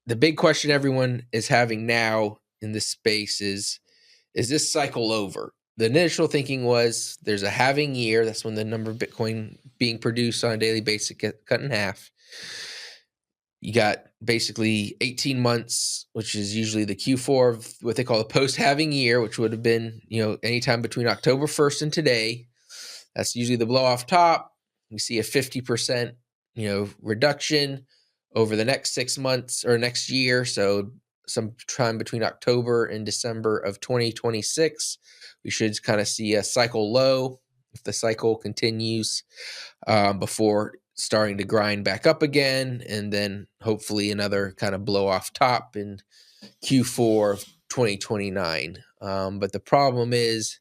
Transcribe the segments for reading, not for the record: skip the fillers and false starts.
the big question everyone is having now in this space is this cycle over? The initial thinking was there's a halving year. That's when the number of Bitcoin being produced on a daily basis get cut in half. You got basically 18 months, which is usually the Q4 of what they call a post-halving year, which would have been, anytime between October 1st and today. That's usually the blow off top. We see a 50%, reduction over the next 6 months or next year. So sometime between October and December of 2026, we should kind of see a cycle low if the cycle continues before starting to grind back up again, and then hopefully another kind of blow off top in Q4 of 2029. But the problem is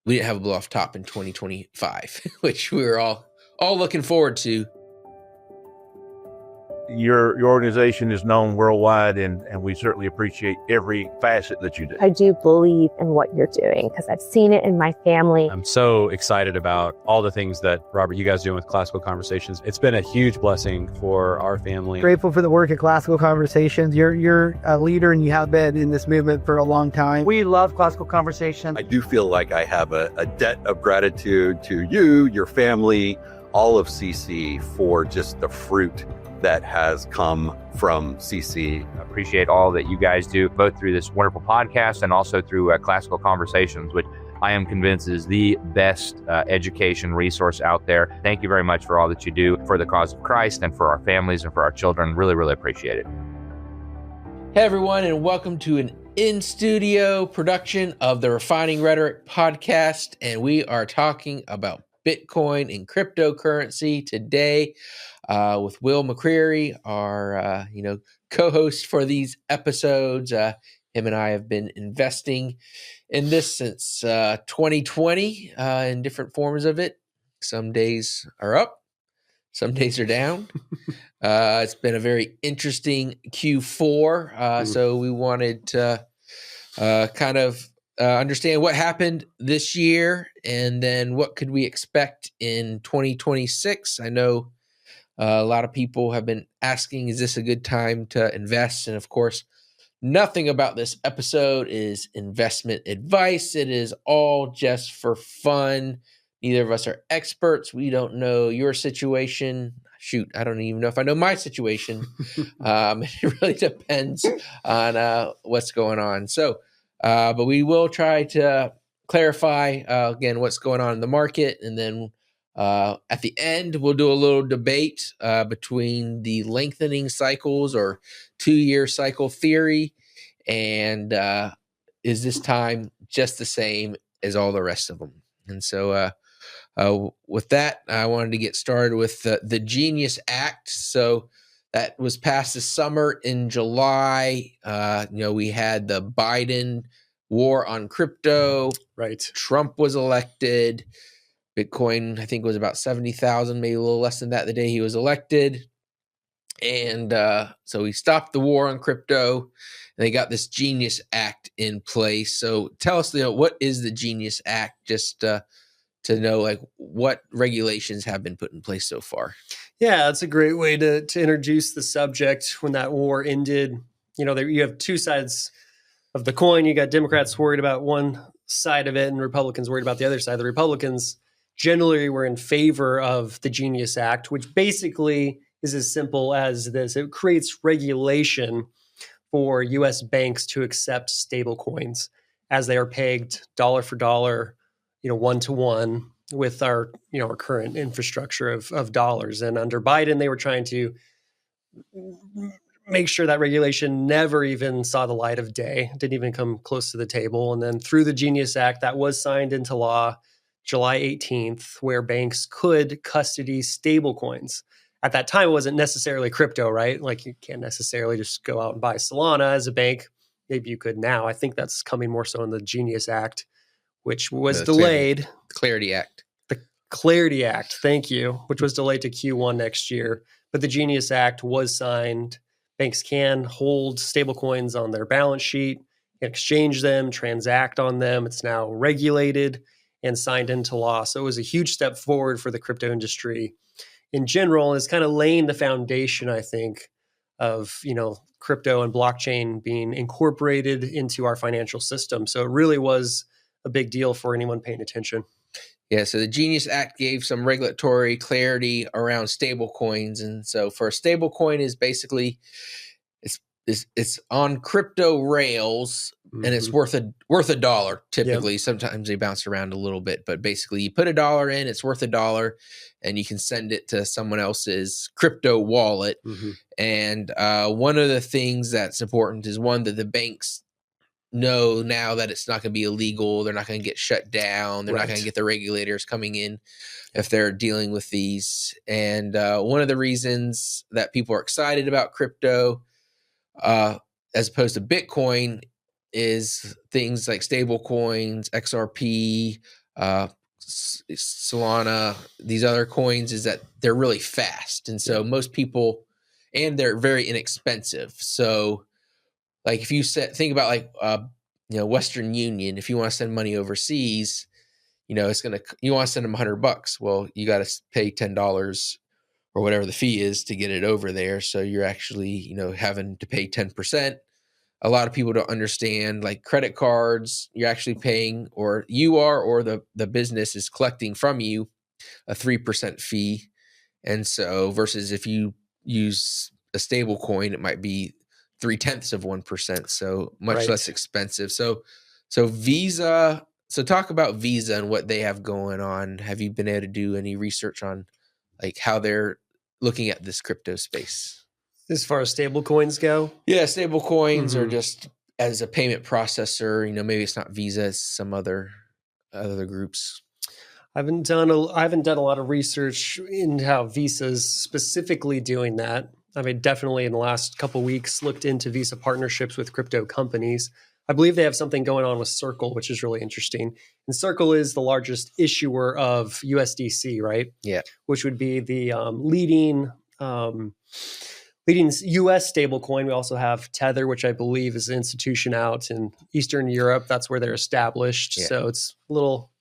we didn't have a blow off top in 2025, which we were all looking forward to. Your organization is known worldwide, and we certainly appreciate every facet that you do. I do believe in what you're doing because I've seen it in my family. I'm so excited about all the things that, Robert, you guys do with Classical Conversations. It's been a huge blessing for our family. Grateful for the work at Classical Conversations. You're a leader, and you have been in this movement for a long time. We love Classical Conversations. I do feel like I have a debt of gratitude to you, your family, all of CC for just the fruit that has come from CC. I appreciate all that you guys do, both through this wonderful podcast and also through Classical Conversations, which I am convinced is the best education resource out there. Thank you very much for all that you do for the cause of Christ and for our families and for our children. Really, really appreciate it. Hey, everyone, and welcome to an in-studio production of the Refining Rhetoric podcast, and we are talking about Bitcoin and cryptocurrency today with Will McCreary, our co-host for these episodes. Him and I have been investing in this since 2020 in different forms of it. Some days are up, some days are down. It's been a very interesting Q4, so we wanted to kind of understand what happened this year, and then what could we expect in 2026. I know a lot of people have been asking, is this a good time to invest? And of course, nothing about this episode is investment advice. It is all just for fun. Neither of us are experts. We don't know your situation. Shoot, I don't even know if I know my situation. It really depends on what's going on. So, but we will try to clarify, again, what's going on in the market. And then at the end, we'll do a little debate between the lengthening cycles or 2-year cycle theory. And is this time just the same as all the rest of them? And so with that, I wanted to get started with the Genius Act. So that was passed this summer in July. We had the Biden war on crypto. Right. Trump was elected. Bitcoin, I think, was about 70,000, maybe a little less than that the day he was elected. And so he stopped the war on crypto, and they got this Genius Act in place. So tell us, what is the Genius Act, just to know what regulations have been put in place so far. Yeah, that's a great way to introduce the subject. When that war ended, you have two sides of the coin. You got Democrats worried about one side of it and Republicans worried about the other side. The Republicans generally were in favor of the Genius Act, which basically is as simple as this. It creates regulation for U.S. banks to accept stablecoins as they are pegged dollar for dollar, 1-to-1 with our current infrastructure of dollars. And under Biden, they were trying to make sure that regulation never even saw the light of day, didn't even come close to the table. And then through the Genius Act, that was signed into law July 18th, where banks could custody stablecoins. At that time, it wasn't necessarily crypto, right? Like, you can't necessarily just go out and buy Solana as a bank. Maybe you could now. I think that's coming more so in the Genius Act, which was delayed. Clarity Act. The Clarity Act, thank you, which was delayed to Q1 next year. But the Genius Act was signed. Banks can hold stablecoins on their balance sheet, exchange them, transact on them. It's now regulated and signed into law. So it was a huge step forward for the crypto industry in general. And it's kind of laying the foundation, I think, of, crypto and blockchain being incorporated into our financial system. So it really was a big deal for anyone paying attention. Yeah, so the Genius Act gave some regulatory clarity around stablecoins, and so for a stablecoin is basically it's on crypto rails, and it's worth a dollar typically. Yep. Sometimes they bounce around a little bit, but basically you put $1 in, it's worth $1, and you can send it to someone else's crypto wallet. And one of the things that's important is one that the banks know now that it's not going to be illegal. They're not going to get shut down. They're not going to get the regulators coming in if they're dealing with these. And one of the reasons that people are excited about crypto, as opposed to Bitcoin, is things like stable coins, XRP, Solana, these other coins, is that they're really fast. And so most people, and they're very inexpensive. So like if you think about like, Western Union, if you want to send money overseas, you want to send them $100. Well, you got to pay $10 or whatever the fee is to get it over there. So you're actually, having to pay 10%. A lot of people don't understand, like credit cards, you're actually paying, or the business is collecting from you a 3% fee. And so versus if you use a stable coin, it might be 0.3%, so much less expensive. So Visa. So talk about Visa and what they have going on. Have you been able to do any research on like how they're looking at this crypto space as far as stable coins go? Yeah, stable coins or just as a payment processor. Maybe it's not Visa, it's some other groups. I haven't done a lot of research in how Visa's specifically doing that. I mean, definitely in the last couple of weeks, looked into Visa partnerships with crypto companies. I believe they have something going on with Circle, which is really interesting. And Circle is the largest issuer of USDC, right? Yeah. Which would be the leading U.S. stablecoin. We also have Tether, which I believe is an institution out in Eastern Europe. That's where they're established. Yeah. So it's a little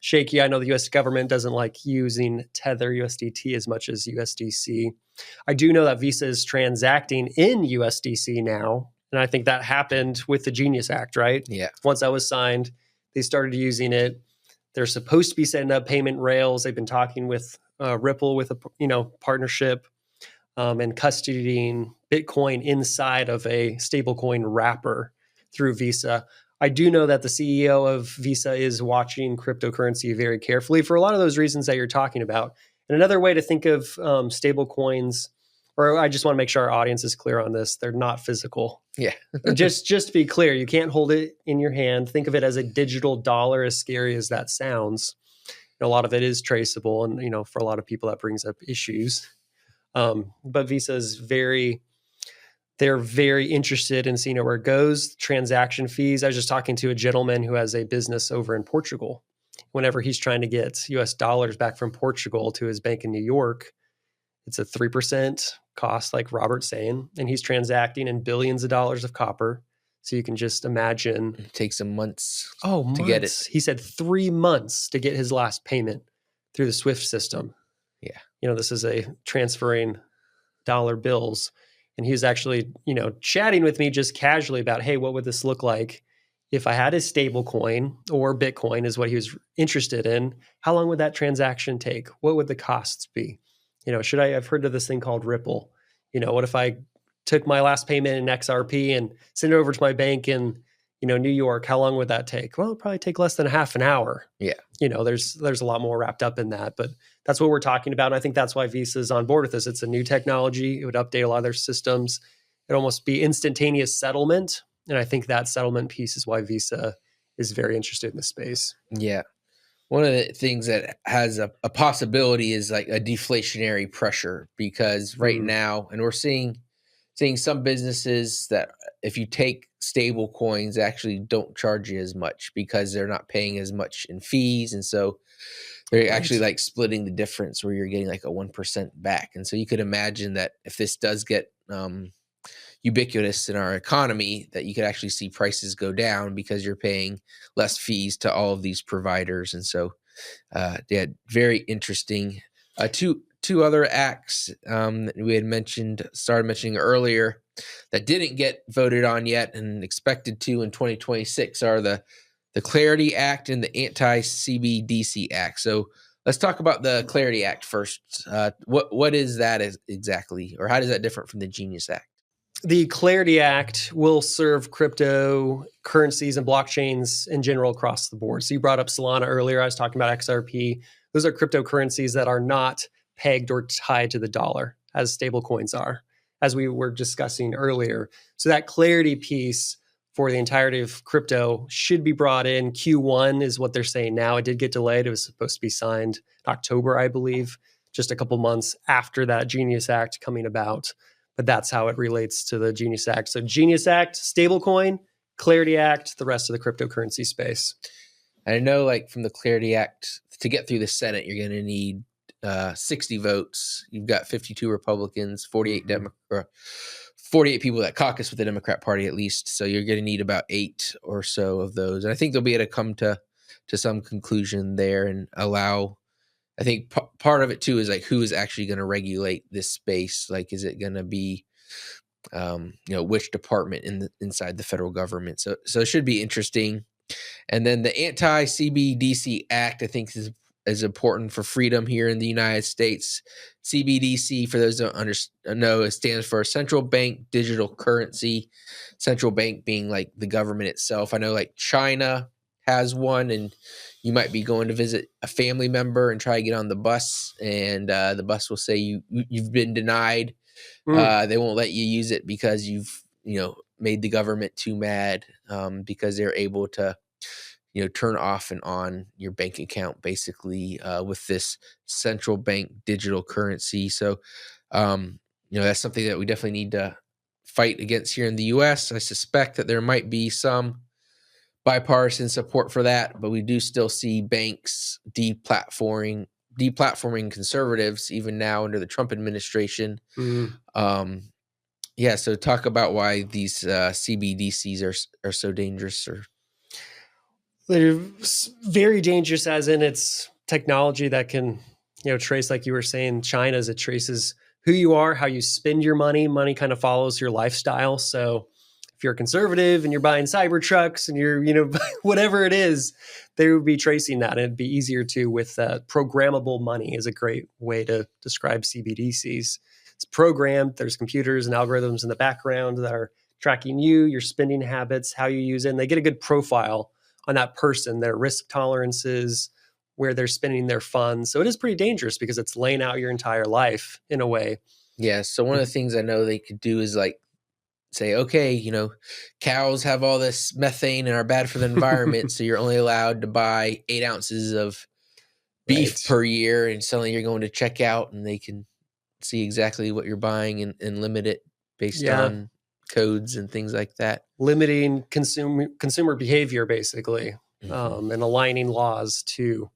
shaky. I know the U.S. government doesn't like using Tether USDT as much as USDC. I do know that Visa is transacting in USDC now. And I think that happened with the Genius Act, right? Yeah. Once that was signed, they started using it. They're supposed to be setting up payment rails. They've been talking with Ripple with a partnership and custodying Bitcoin inside of a stablecoin wrapper through Visa. I do know that the CEO of Visa is watching cryptocurrency very carefully for a lot of those reasons that you're talking about. And another way to think of stable coins, or I just want to make sure our audience is clear on this, they're not physical. Yeah. just to be clear, you can't hold it in your hand. Think of it as a digital dollar, as scary as that sounds. A lot of it is traceable. And, for a lot of people that brings up issues. But Visa is they're very interested in seeing where it goes. Transaction fees. I was just talking to a gentleman who has a business over in Portugal. Whenever he's trying to get US dollars back from Portugal to his bank in New York, it's a 3% cost, like Robert's saying, and he's transacting in billions of dollars of copper. So you can just imagine. It takes some months to get it. He said 3 months to get his last payment through the SWIFT system. Yeah. This is a transferring dollar bills. And he was actually, chatting with me just casually about, hey, what would this look like if I had a stable coin, or Bitcoin is what he was interested in? How long would that transaction take? What would the costs be? I've heard of this thing called Ripple. What if I took my last payment in XRP and sent it over to my bank in, New York? How long would that take? Well, it'd probably take less than a half an hour. Yeah. There's a lot more wrapped up in that, but that's what we're talking about. And I think that's why Visa is on board with this. It's a new technology. It would update a lot of their systems. It'd almost be instantaneous settlement. And I think that settlement piece is why Visa is very interested in this space. Yeah. One of the things that has a possibility is like a deflationary pressure, because right now, and we're seeing some businesses that if you take stable coins, actually don't charge you as much because they're not paying as much in fees. And so they're actually like splitting the difference where you're getting like a 1% back. And so you could imagine that if this does get ubiquitous in our economy, that you could actually see prices go down because you're paying less fees to all of these providers. And so, very interesting. Two two other acts that we had started mentioning earlier that didn't get voted on yet and expected to in 2026 are the Clarity Act and the Anti-CBDC Act. So let's talk about the Clarity Act first. What is that exactly, or how does that differ from the Genius Act? The Clarity Act will serve cryptocurrencies and blockchains in general across the board. So you brought up Solana earlier. I was talking about XRP. Those are cryptocurrencies that are not pegged or tied to the dollar, as stablecoins are, as we were discussing earlier. So that clarity piece for the entirety of crypto should be brought in. Q1 is what they're saying now. It did get delayed. It was supposed to be signed in October, I believe, just a couple months after that Genius Act coming about. But that's how it relates to the Genius Act. So Genius Act, stablecoin, Clarity Act, the rest of the cryptocurrency space. I know, like, from the Clarity Act, to get through the Senate, you're going to need 60 votes. You've got 52 Republicans, 48 Democrats, 48 people that caucus with the Democrat Party at least. So you're going to need about 8 or so of those. And I think they'll be able to come to some conclusion there and allow. I think part of it too is like who is actually going to regulate this space. Like, is it going to be, which department inside the federal government? So it should be interesting. And then the Anti-CBDC Act, I think, is important for freedom here in the United States. CBDC, for those who don't know, it stands for Central Bank Digital Currency. Central bank being like the government itself. I know, like, China has one, and you might be going to visit a family member and try to get on the bus, and the bus will say you've been denied. They won't let you use it because you've made the government too mad, because they're able to turn off and on your bank account basically with this central bank digital currency. So that's something that we definitely need to fight against here in the U.S. I suspect that there might be some bipartisan support for that, but we do still see banks deplatforming conservatives even now under the Trump administration. So talk about why these CBDCs are so dangerous. They're very dangerous, as in it's technology that can trace, like you were saying, China's. It traces who you are, how you spend your money. Money kind of follows your lifestyle. So if you're a conservative and you're buying Cybertrucks and you're, whatever it is, they would be tracing that. And it'd be easier to with programmable money is a great way to describe CBDCs. It's programmed. There's computers and algorithms in the background that are tracking you, your spending habits, how you use it. And they get a good profile on that person, their risk tolerances, where they're spending their funds. So it is pretty dangerous because it's laying out your entire life in a way. Yeah. So one of the things I know they could do is like, say, okay, cows have all this methane and are bad for the environment. So you're only allowed to buy 8 ounces of beef per year. And suddenly you're going to check out and they can see exactly what you're buying and limit it based on codes and things like that. Limiting consumer behavior, basically, and aligning laws to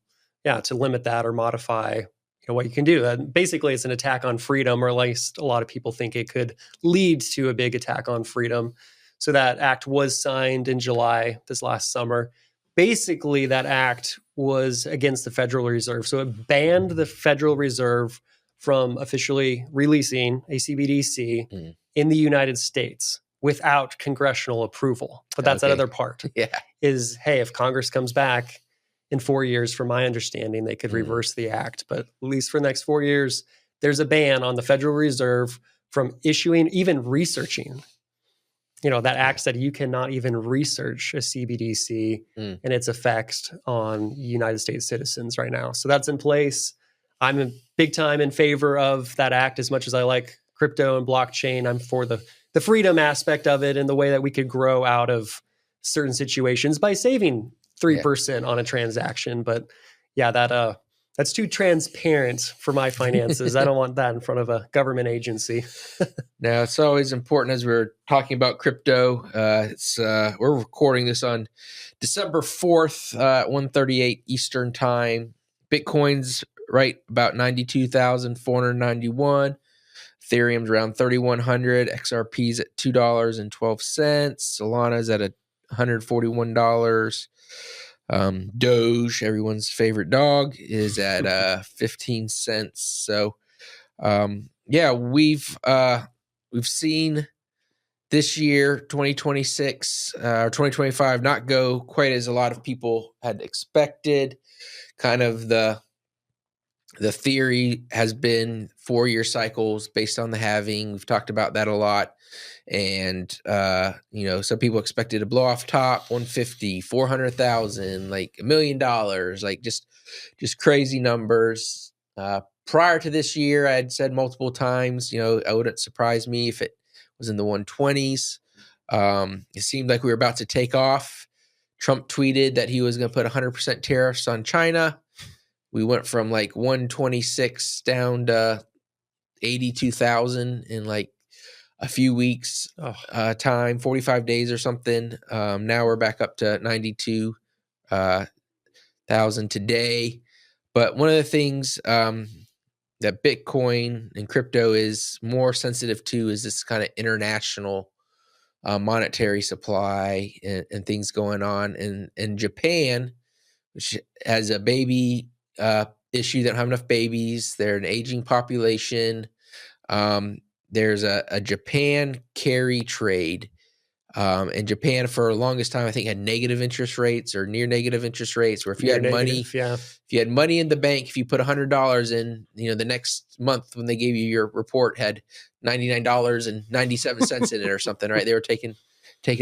limit that or modify what you can do. Basically, it's an attack on freedom, or at least a lot of people think it could lead to a big attack on freedom. So that act was signed in July this last summer. Basically, that act was against the Federal Reserve. So it banned the Federal Reserve from officially releasing a CBDC in the United States without congressional approval. But that's that other part. Is, hey, if Congress comes back in 4 years, from my understanding, they could reverse the act. But at least for the next 4 years, there's a ban on the Federal Reserve from issuing, even researching. That act said you cannot even research a CBDC and its effects on United States citizens right now. So that's in place. I'm big time in favor of that act. As much as I like crypto and blockchain, I'm for the freedom aspect of it and the way that we could grow out of certain situations by saving 3% on a transaction. But that's too transparent for my finances. I don't want that in front of a government agency. Now, it's always important as we're talking about crypto. We're recording this on December 4th at 1:38 Eastern time. Bitcoin's right about 92,491. Ethereum's around 3,100. XRP's at $2.12. Solana's at $141. Doge, everyone's favorite dog, is at 15 cents. So we've seen this year, 2026 or 2025, not go quite as a lot of people had expected. Kind of the theory has been 4-year cycles based on the halving. We've talked about that a lot. And, some people expected to blow off top 150, 400,000, like $1 million, like just crazy numbers. Prior to this year, I had said multiple times, it wouldn't surprise me if it was in the 120s. It seemed like we were about to take off. Trump tweeted that he was going to put 100% tariffs on China. We went from like 126 down to 82,000 in like a few weeks time, 45 days or something. Now we're back up to 92,000 today. But one of the things that Bitcoin and crypto is more sensitive to is this kind of international monetary supply and things going on. In Japan, which has a baby issue, they don't have enough babies. They're an aging population. There's a Japan carry trade. And Japan for the longest time, I think, had negative interest rates or near negative interest rates, where if you had money, if you had money in the bank, if you put $100 in, the next month when they gave you your report had $99.97 in it or something, right? They were taking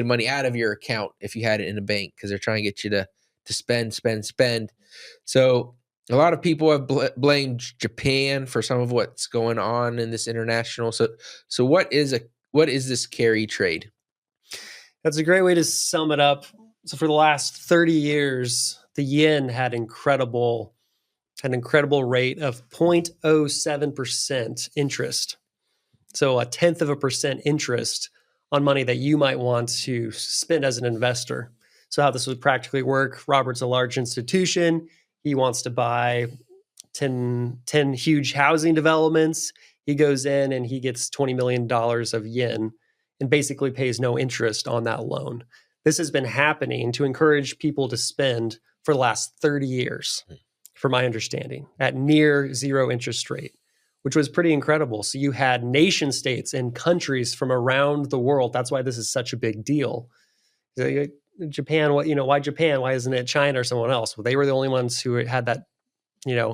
money out of your account if you had it in a bank, because they're trying to get you to spend. So a lot of people have blamed Japan for some of what's going on in this international. So what is this carry trade? That's a great way to sum it up. So for the last 30 years, the yen had an incredible rate of 0.07% interest. So 0.1% interest on money that you might want to spend as an investor. So how this would practically work: Robert's a large institution. He wants to buy 10 huge housing developments. He goes in and he gets $20 million of yen and basically pays no interest on that loan. This has been happening to encourage people to spend for the last 30 years, from my understanding, at near zero interest rate, which was pretty incredible. So you had nation states and countries from around the world. That's why this is such a big deal. Japan, why Japan? Why isn't it China or someone else? Well, they were the only ones who had that,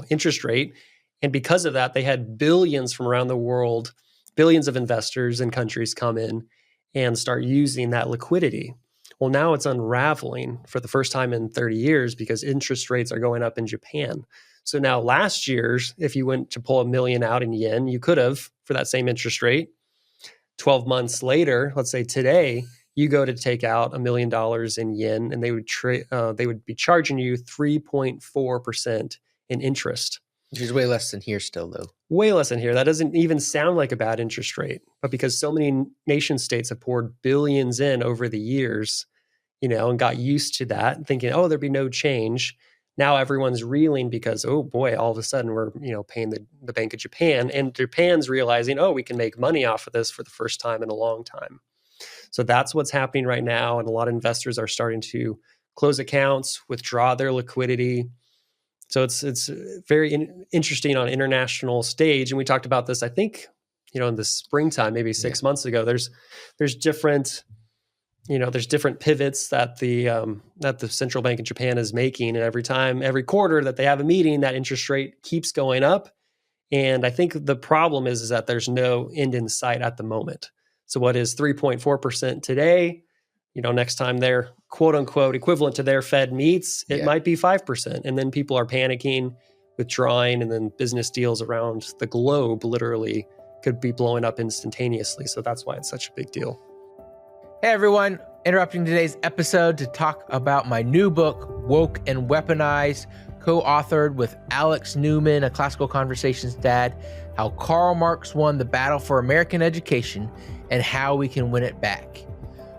interest rate. And because of that, they had billions from around the world, billions of investors and countries come in and start using that liquidity. Well, now it's unraveling for the first time in 30 years because interest rates are going up in Japan. So now last year's, if you went to pull $1 million out in yen, you could have for that same interest rate. 12 months later, let's say today, you go to take out $1 million in yen, and they would be charging you 3.4% in interest. Which is way less than here still, though. Way less than here. That doesn't even sound like a bad interest rate. But because so many nation states have poured billions in over the years, and got used to that, thinking, there'd be no change. Now everyone's reeling because, oh boy, all of a sudden we're, paying the Bank of Japan. And Japan's realizing, we can make money off of this for the first time in a long time. So that's what's happening right now. And a lot of investors are starting to close accounts, withdraw their liquidity. So it's very interesting on an international stage. And we talked about this, I think, in the springtime, maybe 6 months ago. There's different, there's different pivots that the central bank of Japan is making. And every quarter that they have a meeting, that interest rate keeps going up. And I think the problem is that there's no end in sight at the moment. So what is 3.4% today? Next time they're quote unquote equivalent to their Fed meets, it might be 5%. And then people are panicking, withdrawing, and then business deals around the globe literally could be blowing up instantaneously. So that's why it's such a big deal. Hey everyone, interrupting today's episode to talk about my new book, Woke and Weaponized, co-authored with Alex Newman, a Classical Conversations dad, how Karl Marx won the battle for American education and how we can win it back.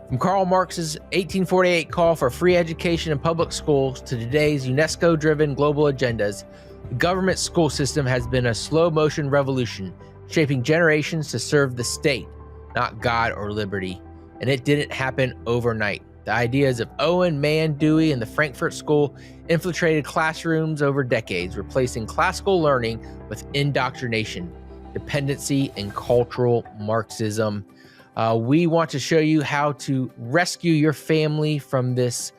From Karl Marx's 1848 call for free education in public schools to today's UNESCO-driven global agendas, the government school system has been a slow-motion revolution, shaping generations to serve the state, not God or liberty. And it didn't happen overnight. The ideas of Owen, Mann, Dewey, and the Frankfurt School infiltrated classrooms over decades, replacing classical learning with indoctrination. dependency, and cultural Marxism. We want to show you how to rescue your family from this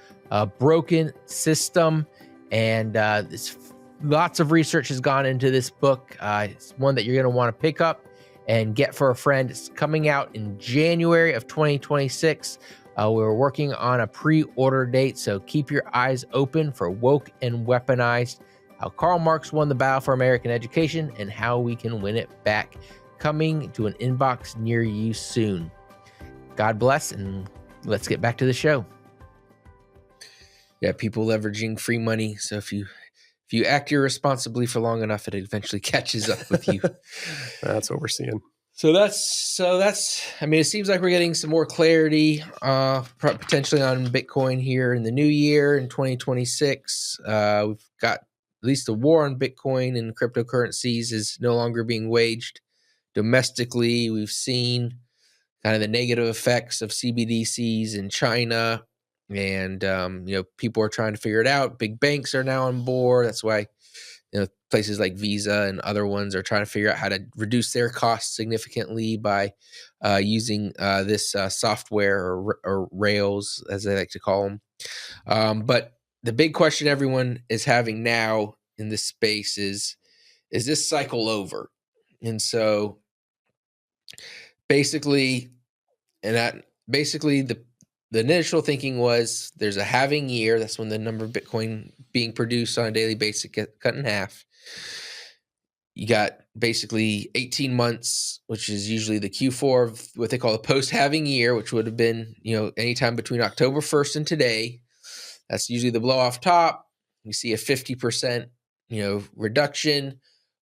broken system. And lots of research has gone into this book. It's one that you're going to want to pick up and get for a friend. It's coming out in January of 2026. We're working on a pre-order date, so keep your eyes open for Woke and Weaponized, how Karl Marx won the battle for American education and how we can win it back. Coming to an inbox near you soon. God bless, and let's get back to the show. Yeah, people leveraging free money. So if you act irresponsibly for long enough, it eventually catches up with you. That's what we're seeing. So that's. I mean, it seems like we're getting some more clarity, potentially on Bitcoin here in the new year in 2026. We've got at least the war on Bitcoin and cryptocurrencies is no longer being waged domestically. We've seen kind of the negative effects of CBDCs in China, and people are trying to figure it out. Big banks are now on board. That's why places like Visa and other ones are trying to figure out how to reduce their costs significantly by using this software or rails, as they like to call them. But the big question everyone is having now in this space is this cycle over? And so basically the initial thinking was there's a halving year. That's when the number of Bitcoin being produced on a daily basis get cut in half. You got basically 18 months, which is usually the Q4 of what they call a post-halving year, which would have been, anytime between October 1st and today. That's usually the blow off top. You see a 50%, reduction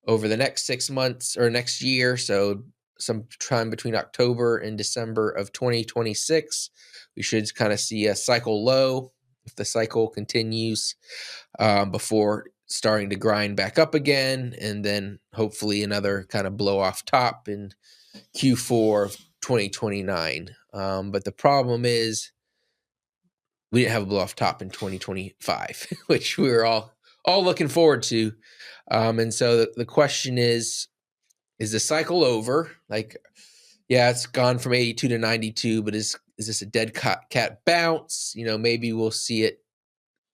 over the next 6 months or next year. So sometime between October and December of 2026, we should kind of see a cycle low if the cycle continues before starting to grind back up again, and then hopefully another kind of blow off top in Q4 of 2029. But the problem is we didn't have a blow off top in 2025, which we were all looking forward to. And so the question is the cycle over? Like, yeah, it's gone from 82 to 92, but is this a dead cat bounce? Maybe we'll see it,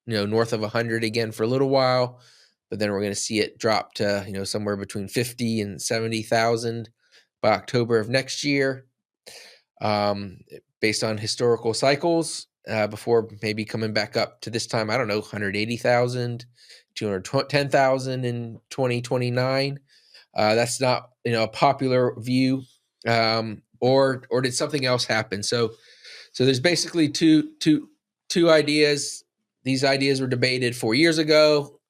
north of 100 again for a little while, but then we're going to see it drop to, somewhere between 50 and 70,000 by October of next year, based on historical cycles, before maybe coming back up to this time, 180,000, 210,000 in 2029. That's not, a popular view, or did something else happen? So there's basically two ideas. These ideas were debated 4 years ago.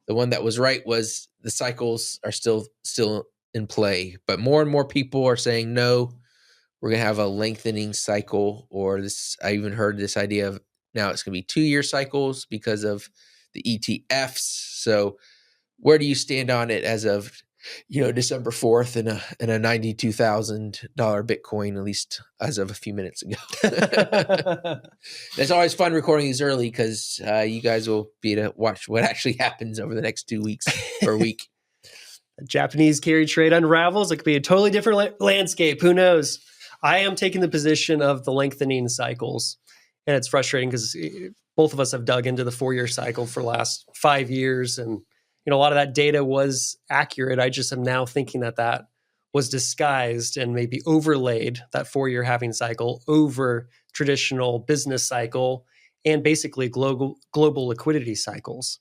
The one that was right was the cycles are still in play, but more and more people are saying, no, we're going to have a lengthening cycle, or this, I even heard this idea of now it's going to be 2-year cycles because of the ETFs. So where do you stand on it as of, December 4th and a $92,000 Bitcoin, at least as of a few minutes ago? It's always fun recording these early because you guys will be able to watch what actually happens over the next 2 weeks or a week. Japanese carry trade unravels. It could be a totally different landscape. Who knows? I am taking the position of the lengthening cycles. And it's frustrating because both of us have dug into the 4-year cycle for the last 5 years. And, a lot of that data was accurate. I just am now thinking that was disguised and maybe overlaid, that 4-year halving cycle, over traditional business cycle and basically global liquidity cycles.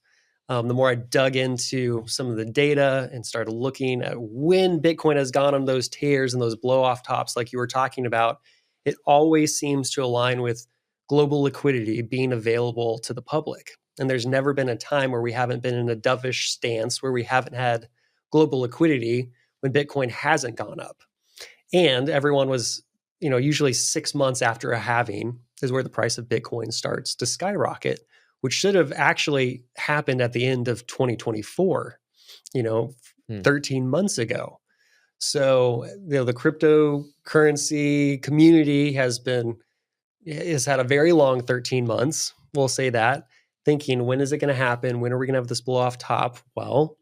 The more I dug into some of the data and started looking at when Bitcoin has gone on those tears and those blow off tops, like you were talking about, it always seems to align with global liquidity being available to the public. And there's never been a time where we haven't been in a dovish stance, where we haven't had global liquidity when Bitcoin hasn't gone up. And everyone was, usually 6 months after a halving is where the price of Bitcoin starts to skyrocket, which should have actually happened at the end of 2024, 13 months ago. So, the cryptocurrency community has had a very long 13 months. We'll say that, thinking, when is it going to happen? When are we going to have this blow off top? Well,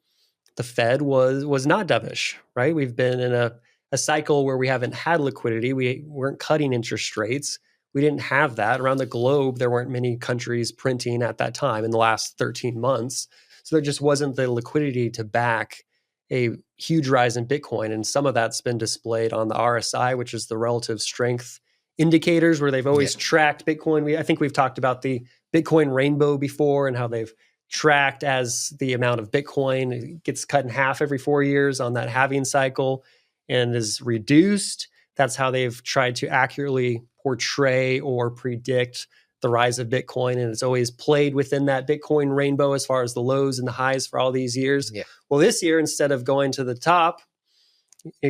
the Fed was not dovish, right? We've been in a cycle where we haven't had liquidity. We weren't cutting interest rates. We didn't have that. Around the globe, there weren't many countries printing at that time in the last 13 months. So there just wasn't the liquidity to back a huge rise in Bitcoin. And some of that's been displayed on the RSI, which is the relative strength indicators, where they've always tracked Bitcoin. I think we've talked about the Bitcoin rainbow before and how they've tracked as the amount of Bitcoin gets cut in half every 4 years on that halving cycle and is reduced. That's how they've tried to accurately portray or predict the rise of Bitcoin. And it's always played within that Bitcoin rainbow as far as the lows and the highs for all these years. Yeah. Well, this year, instead of going to the top,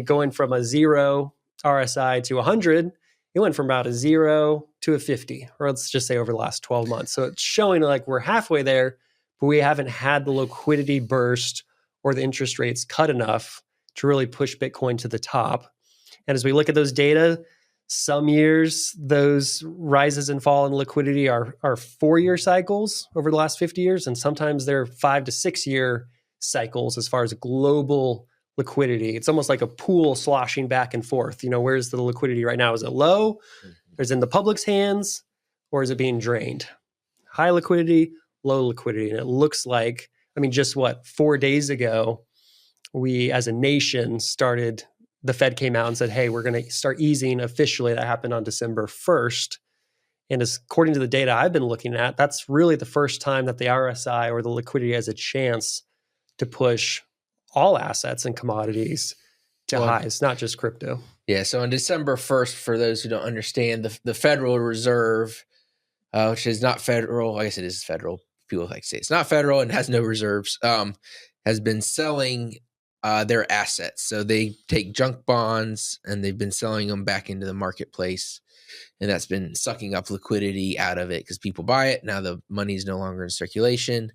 going from a 0 RSI to 100, it went from about a 0 to a 50, or let's just say over the last 12 months. So it's showing like we're halfway there, but we haven't had the liquidity burst or the interest rates cut enough to really push Bitcoin to the top. And as we look at those data, some years those rises and fall in liquidity are 4-year cycles over the last 50 years, and sometimes they're 5 to 6 year cycles as far as global liquidity. It's almost like a pool sloshing back and forth. Where's the liquidity right now? Is it low? Is it in the public's hands, or is it being drained? High liquidity, low liquidity. And it looks like, just 4 days ago, we as a nation the Fed came out and said, hey, we're going to start easing officially. That happened on December 1st. And according to the data I've been looking at, that's really the first time that the RSI or the liquidity has a chance to push all assets and commodities to highs, not just crypto. Yeah. So on December 1st, for those who don't understand, the Federal Reserve, which is not federal, I guess it is federal. People like to say it's not federal and has no reserves, has been selling their assets. So they take junk bonds and they've been selling them back into the marketplace. And that's been sucking up liquidity out of it because people buy it. Now the money is no longer in circulation.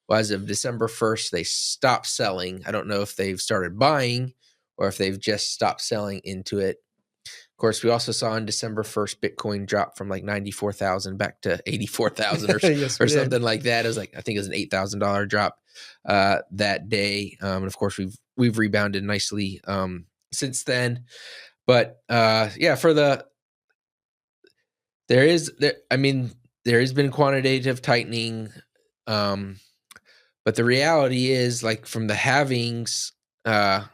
Well, as of December 1st, they stopped selling. I don't know if they've started buying or if they've just stopped selling into it. Of course, we also saw on December 1st, Bitcoin drop from like 94,000 back to 84,000 or something like that. It was like, I think it was an $8,000 drop that day. And of course, we've rebounded nicely since then. But there has been quantitative tightening. But the reality is, like, from the halvings, I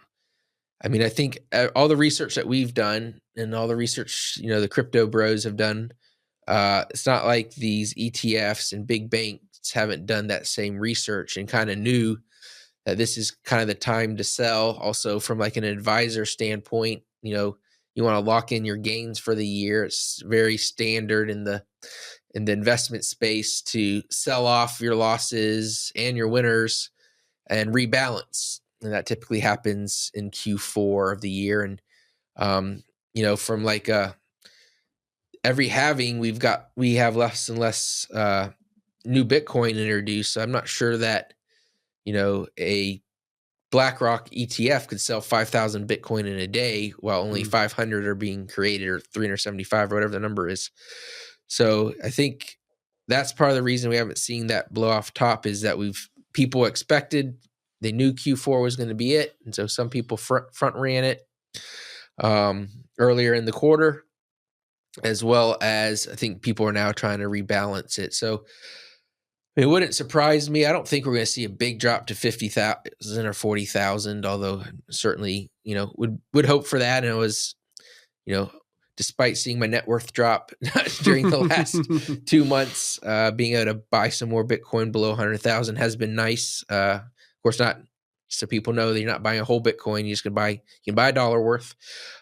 think all the research that we've done and all the research, the crypto bros have done, it's not like these ETFs and big banks haven't done that same research and kind of knew that this is kind of the time to sell. Also, from like an advisor standpoint, you want to lock in your gains for the year. It's very standard in the investment space to sell off your losses and your winners and rebalance. And that typically happens in Q4 of the year. And, from like every halving, we have less and less new Bitcoin introduced. So I'm not sure that, a BlackRock ETF could sell 5,000 Bitcoin in a day while only 500 are being created, or 375 or whatever the number is. So I think that's part of the reason we haven't seen that blow off top, is that people expected, they knew Q4 was going to be it. And so some people front ran it earlier in the quarter, as well as I think people are now trying to rebalance it. So it wouldn't surprise me. I don't think we're going to see a big drop to 50,000 or 40,000, although certainly, would hope for that. And it was, despite seeing my net worth drop during the last 2 months, being able to buy some more Bitcoin below 100,000 has been nice. Of course, not so people know that you're not buying a whole Bitcoin. You can buy a dollar worth.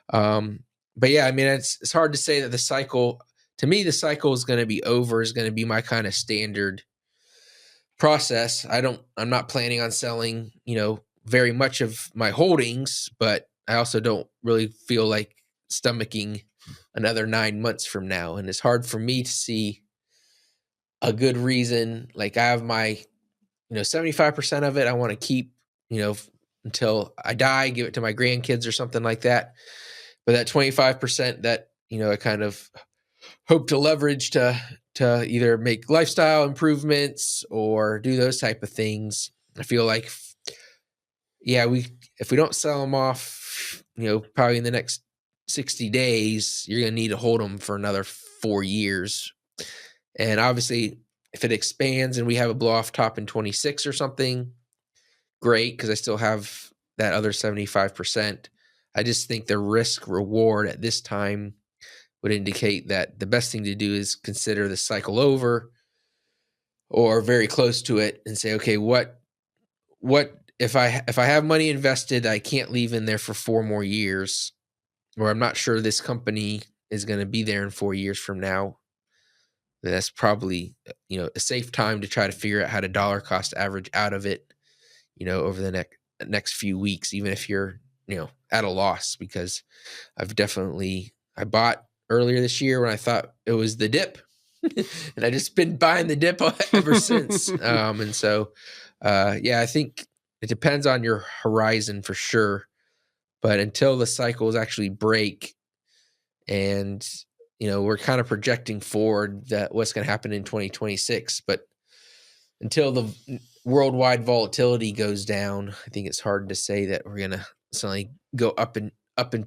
But yeah, it's hard to say that the cycle, to me, the cycle is going to be over, is going to be my kind of standard process. I'm not planning on selling, very much of my holdings, but I also don't really feel like stomaching another 9 months from now. And it's hard for me to see a good reason. Like, I have my, 75% of it I want to keep, until I die, give it to my grandkids or something like that. But that 25% that, I kind of hope to leverage to either make lifestyle improvements or do those type of things. I feel like, if we don't sell them off, probably in the next 60 days, you're going to need to hold them for another 4 years. And obviously, if it expands and we have a blow off top in 26 or something, great, because I still have that other 75%. I just think the risk reward at this time would indicate that the best thing to do is consider the cycle over or very close to it and say, okay, what if I have money invested, I can't leave in there for 4 more years, or I'm not sure this company is going to be there in 4 years from now. That's probably, a safe time to try to figure out how to dollar cost average out of it, over the next few weeks, even if you're, at a loss, because I bought earlier this year when I thought it was the dip and I just been buying the dip ever since. And so, I think it depends on your horizon for sure, but until the cycles actually break and, we're kind of projecting forward that what's going to happen in 2026, but until the worldwide volatility goes down, I think it's hard to say that we're going to suddenly go up and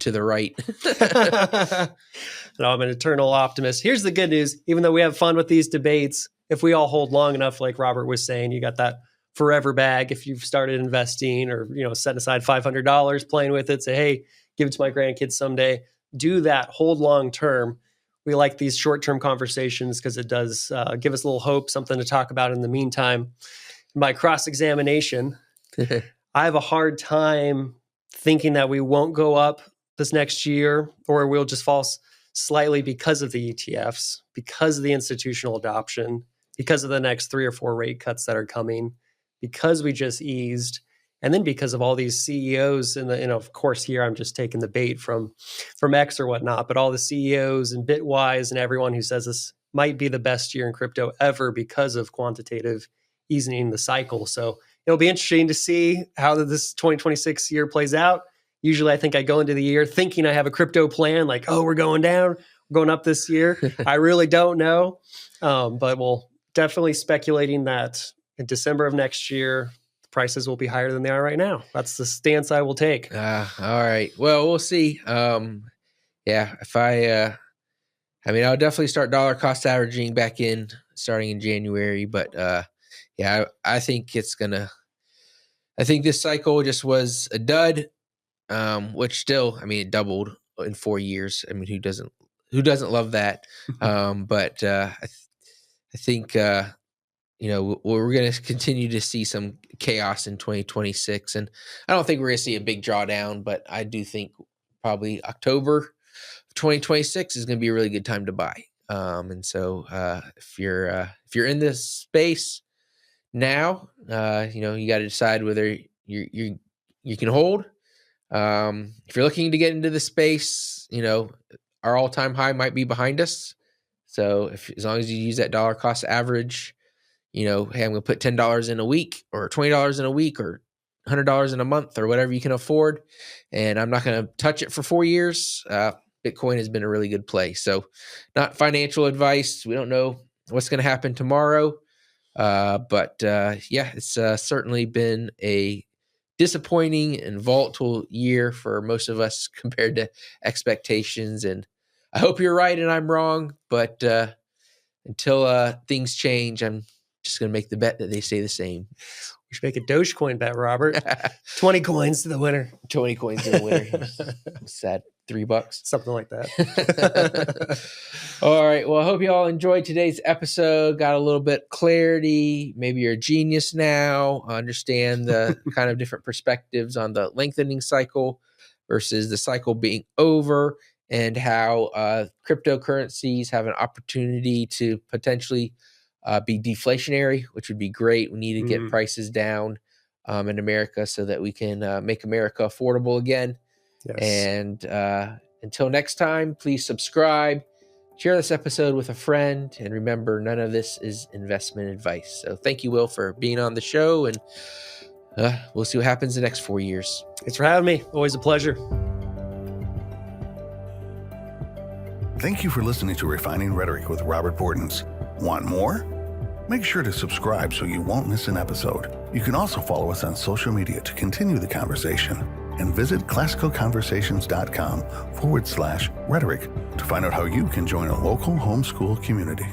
to the right. No, I'm an eternal optimist. Here's the good news. Even though we have fun with these debates, if we all hold long enough, like Robert was saying, you got that forever bag. If you've started investing or, set aside $500, playing with it, say, hey, give it to my grandkids someday, do that, hold long term. We like these short-term conversations because it does give us a little hope, something to talk about in the meantime. By cross-examination, I have a hard time thinking that we won't go up this next year, or we'll just fall slightly because of the ETFs, because of the institutional adoption, because of the next 3 or 4 rate cuts that are coming, because we just eased, and then because of all these CEOs and of course here I'm just taking the bait from X or whatnot, but all the CEOs and Bitwise and everyone who says this might be the best year in crypto ever because of quantitative easing the cycle. So it'll be interesting to see how this 2026 year plays out. Usually I think I go into the year thinking I have a crypto plan, like, oh, we're going down, we're going up this year. I really don't know. But we'll definitely speculating that in December of next year, the prices will be higher than they are right now. That's the stance I will take. All right. Well, we'll see. If I'll definitely start dollar cost averaging back in starting in January, but I think I think this cycle just was a dud, which still, it doubled in 4 years. Who doesn't love that? But I think, we're going to continue to see some chaos in 2026. And I don't think we're going to see a big drawdown, but I do think probably October of 2026 is going to be a really good time to buy. And so if you're in this space now, you got to decide whether you can hold. If you're looking to get into the space, our all-time high might be behind us. So as long as you use that dollar cost average, hey, I'm going to put $10 in a week or $20 in a week or $100 in a month or whatever you can afford, and I'm not going to touch it for 4 years. Bitcoin has been a really good play. So not financial advice. We don't know what's going to happen tomorrow. But it's certainly been a disappointing and volatile year for most of us compared to expectations. And I hope you're right and I'm wrong, but until things change, I'm just going to make the bet that they stay the same. We should make a Dogecoin bet, Robert. 20 coins to the winner. 20 coins to the winner. Sad. $3. Something like that. All right. Well, I hope you all enjoyed today's episode. Got a little bit clarity. Maybe you're a genius now. Understand the kind of different perspectives on the lengthening cycle versus the cycle being over, and how cryptocurrencies have an opportunity to potentially be deflationary, which would be great. We need to get prices down in America so that we can make America affordable again. Yes. And until next time, please subscribe, share this episode with a friend, and remember, none of this is investment advice. So thank you, Will, for being on the show, and we'll see what happens the next 4 years. Thanks for having me. Always a pleasure. Thank you for listening to Refining Rhetoric with Robert Bortons. Want more? Make sure to subscribe so you won't miss an episode. You can also follow us on social media to continue the conversation, and visit classicalconversations.com/rhetoric to find out how you can join a local homeschool community.